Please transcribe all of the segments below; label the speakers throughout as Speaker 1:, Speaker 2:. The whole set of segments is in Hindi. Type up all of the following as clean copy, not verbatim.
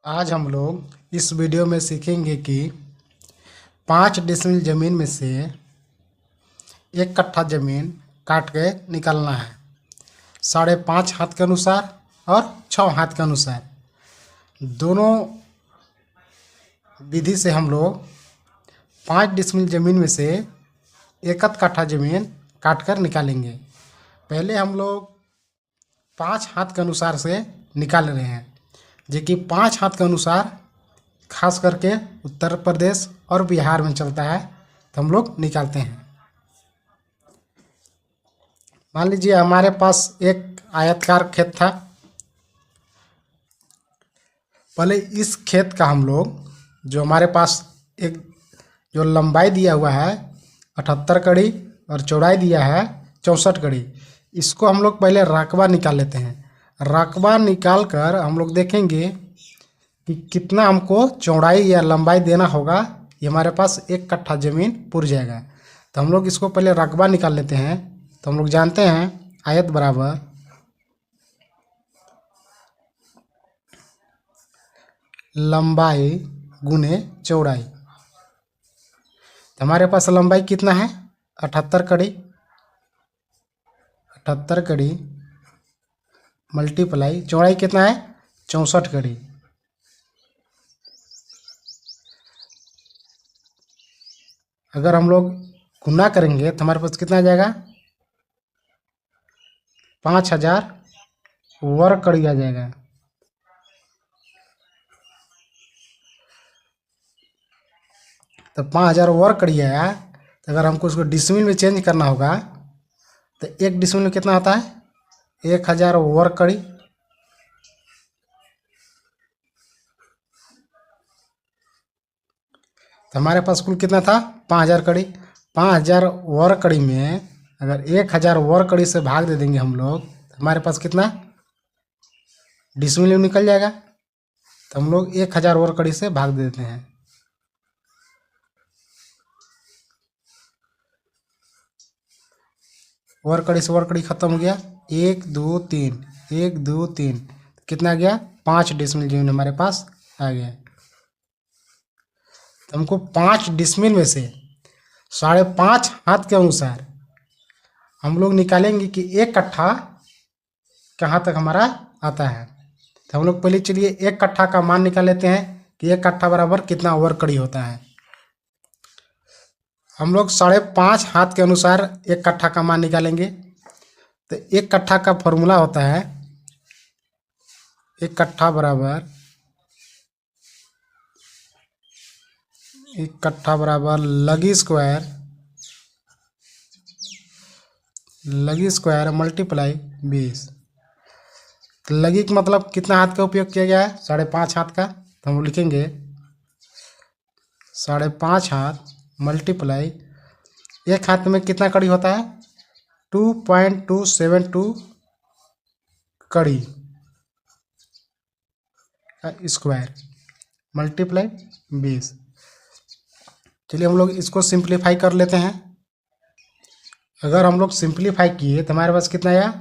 Speaker 1: आज हम लोग इस वीडियो में सीखेंगे कि 5 डिसमिल ज़मीन में से 1 कट्ठा ज़मीन काट के निकालना है। 5.5 हाथ के अनुसार और 6 हाथ के अनुसार दोनों विधि से हम लोग 5 डिसमिल ज़मीन में से 1 कट्ठा ज़मीन काट कर निकालेंगे। पहले हम लोग 5 हाथ के अनुसार से निकाल रहे हैं, जो कि 5 हाथ के अनुसार खास करके उत्तर प्रदेश और बिहार में चलता है, तो हम लोग निकालते हैं। मान लीजिए हमारे पास एक आयताकार खेत था। पहले इस खेत का हम लोग जो हमारे पास एक जो लंबाई दिया हुआ है 78 कड़ी और चौड़ाई दिया है 64 कड़ी, इसको हम लोग पहले रकबा निकाल लेते हैं। रकबा निकाल कर हम लोग देखेंगे कि कितना हमको चौड़ाई या लंबाई देना होगा। ये हमारे पास 1 कट्ठा ज़मीन पुर जाएगा। तो हम लोग इसको पहले रकबा निकाल लेते हैं। तो हम लोग जानते हैं आयत बराबर लंबाई गुने चौड़ाई। तो हमारे पास लंबाई कितना है 78 कड़ी। 78 कड़ी मल्टीप्लाई चौड़ाई कितना है 64 कड़ी। अगर हम लोग गुना करेंगे तो हमारे पास कितना आ जाएगा 5000 वर्ग कड़ी आ जाएगा। तो 5000 वर्ग कड़ी आया। तो अगर हमको उसको डिसमिल में चेंज करना होगा तो 1 डिसमिल में कितना होता है 1000 वर्ग कड़ी। तो हमारे पास कुल कितना था 5000 कड़ी। 5000 वर्ग कड़ी में अगर 1000 वर्ग कड़ी से भाग दे देंगे हम लोग, तो हमारे पास कितना डिसमिल में निकल जाएगा। तो हम लोग 1000 वर्ग कड़ी से भाग दे देते हैं। वर्ग कड़ी से वर्ग कड़ी खत्म हो गया। 1 2 3 1 2 3 कितना आ गया 5 डिसमिल ज़मीन हमारे पास आ गया। तो हमको 5 डिसमिल में से 5.5 हाथ के अनुसार हम लोग निकालेंगे कि 1 कट्ठा कहाँ तक हमारा आता है। तो हम लोग पहले चलिए 1 कट्ठा का मान निकाल लेते हैं कि 1 कट्ठा बराबर कितना वर्ग कड़ी होता है। हम लोग 5.5 हाथ के अनुसार 1 कट्ठा का मान निकालेंगे। तो 1 कट्ठा का फॉर्मूला होता है 1 कट्ठा बराबर 1 कट्ठा बराबर लगी स्क्वायर मल्टीप्लाई 20। तो लगी का मतलब कितना हाथ का उपयोग किया गया है 5.5 हाथ का। तो हम लिखेंगे 5.5 हाथ मल्टीप्लाई 1 हाथ में कितना कड़ी होता है 2.272 कड़ी स्क्वायर मल्टीप्लाई 20। चलिए हम लोग इसको सिंप्लीफाई कर लेते हैं। अगर हम लोग सिंप्लीफाई किए तो हमारे पास कितना आया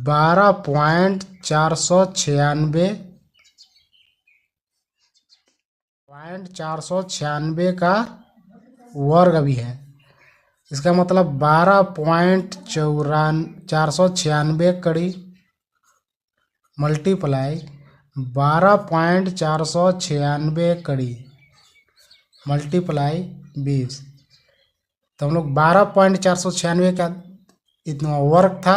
Speaker 1: 12.496 का वर्ग अभी है। इसका मतलब 12.496 कड़ी मल्टीप्लाई 12.496 कड़ी मल्टीप्लाई 20। तो हम लोग 12.496 का इतना वर्ग था,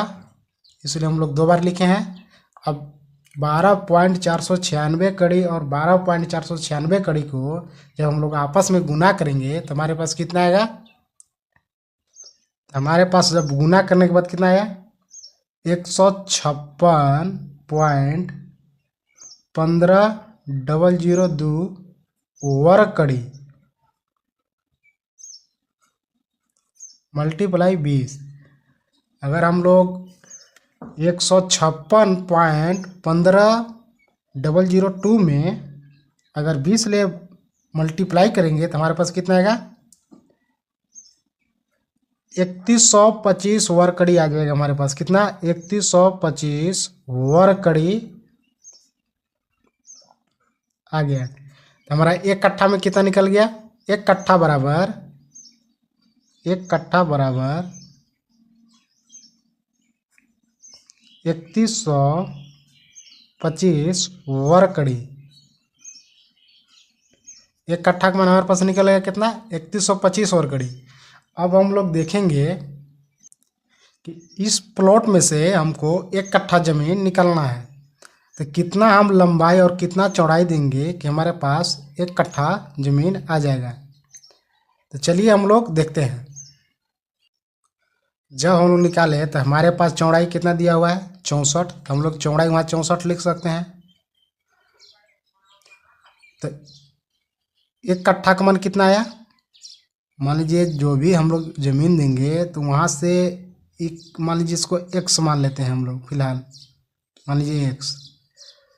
Speaker 1: इसलिए हम लोग 2 बार लिखे हैं। अब 12.496 कड़ी और 12.496 कड़ी को जब हम लोग आपस में गुना करेंगे तो हमारे पास कितना आएगा। हमारे पास जब गुना करने के बाद कितना आया 156.15002 वर्ग कड़ी मल्टीप्लाई 20। अगर हम लोग 156.15002 में अगर 20 ले मल्टीप्लाई करेंगे तो हमारे पास कितना आएगा 3125 वर्ग कड़ी आ जाएगा। हमारे पास कितना 3125 वर्ग कड़ी आ गया। तो हमारा 1 कट्ठा में कितना निकल गया? 1 कट्ठा बराबर 3125 वर्ग कड़ी। 1 कट्ठा का मान हमारे पास निकलेगा कितना? 3125 वर्ग कड़ी। अब हम लोग देखेंगे कि इस प्लॉट में से हमको 1 कट्ठा ज़मीन निकालना है, तो कितना हम लंबाई और कितना चौड़ाई देंगे कि हमारे पास 1 कट्ठा ज़मीन आ जाएगा। तो चलिए हम लोग देखते हैं। जब हम लोग निकाले तो हमारे पास चौड़ाई कितना दिया हुआ है? 64। तो हम लोग चौड़ाई वहाँ 64 लिख सकते हैं। तो 1 कट्ठा का मान कितना आया? मान लीजिए जो भी हम लोग ज़मीन देंगे तो वहाँ से एक मान लीजिए इसको x मान लेते हैं हम लोग फिलहाल, मान लीजिए x।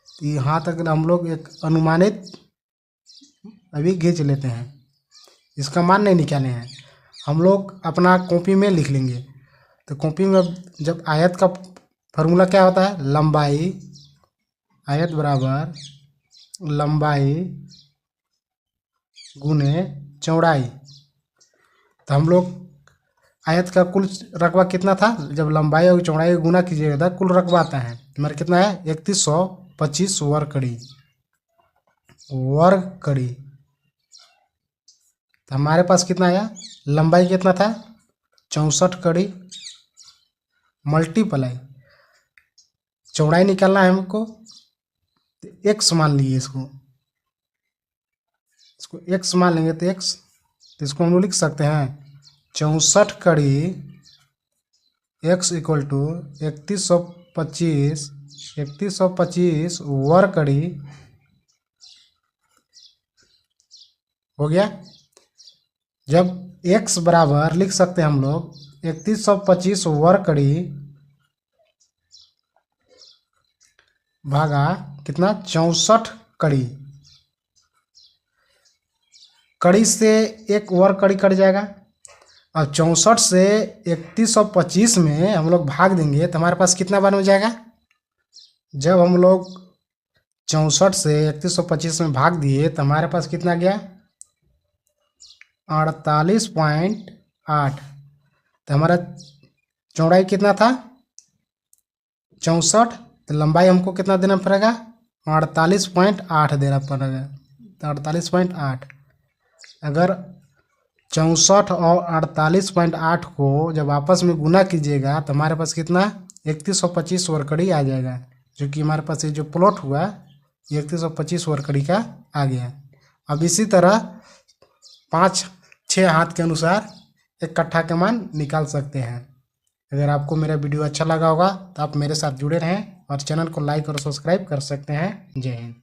Speaker 1: तो यहाँ तक हम लोग एक अनुमानित अभी खींच लेते हैं, इसका मान नहीं निकाले हैं हम लोग, अपना कॉपी में लिख लेंगे। तो कॉपी में जब आयत का फार्मूला क्या होता है? लंबाई, आयत बराबर लंबाई गुने चौड़ाई। तो हम लोग आयत का कुल रकबा कितना था? जब लंबाई और चौड़ाई गुना कीजिएगा तो कुल रकबा आता है। हमारा कितना है? 3125 वर्ग कड़ी। तो हमारे पास कितना आया? लंबाई कितना था? 64 कड़ी मल्टीप्लाई चौड़ाई निकालना है हमको, तो x मान लीजिए, इसको x मान लेंगे तो x, तो इसको हम लोग लिख सकते हैं 64 कड़ी x इक्वल टू 3125 वर्ग कड़ी हो गया। जब x बराबर लिख सकते हैं हम लोग 3125 वर्ग कड़ी भागा कितना? 64 कड़ी। कड़ी से एक वर्ग कड़ी कट जाएगा, और 64 से 3125 में हम लोग भाग देंगे तो हमारे पास कितना बन जाएगा? जब हम लोग 64 से 3125 में भाग दिए तो हमारे पास कितना गया? 48.8। तो हमारा चौड़ाई कितना था? 64। तो लंबाई हमको कितना देना पड़ेगा? 48.8 देना पड़ेगा। तो 48.8, अगर 64 और 48.8 को जब आपस में गुना कीजिएगा तो हमारे पास कितना? 3125 वर्ग कड़ी आ जाएगा, जो कि हमारे पास ये जो प्लॉट हुआ ये 3125 वर्ग कड़ी का आ गया। अब इसी तरह 5-6 हाथ के अनुसार 1 कट्ठा का मान निकाल सकते हैं। अगर आपको मेरा वीडियो अच्छा लगा होगा तो आप मेरे साथ जुड़े रहें और चैनल को लाइक और सब्सक्राइब कर सकते हैं। जय हिंद।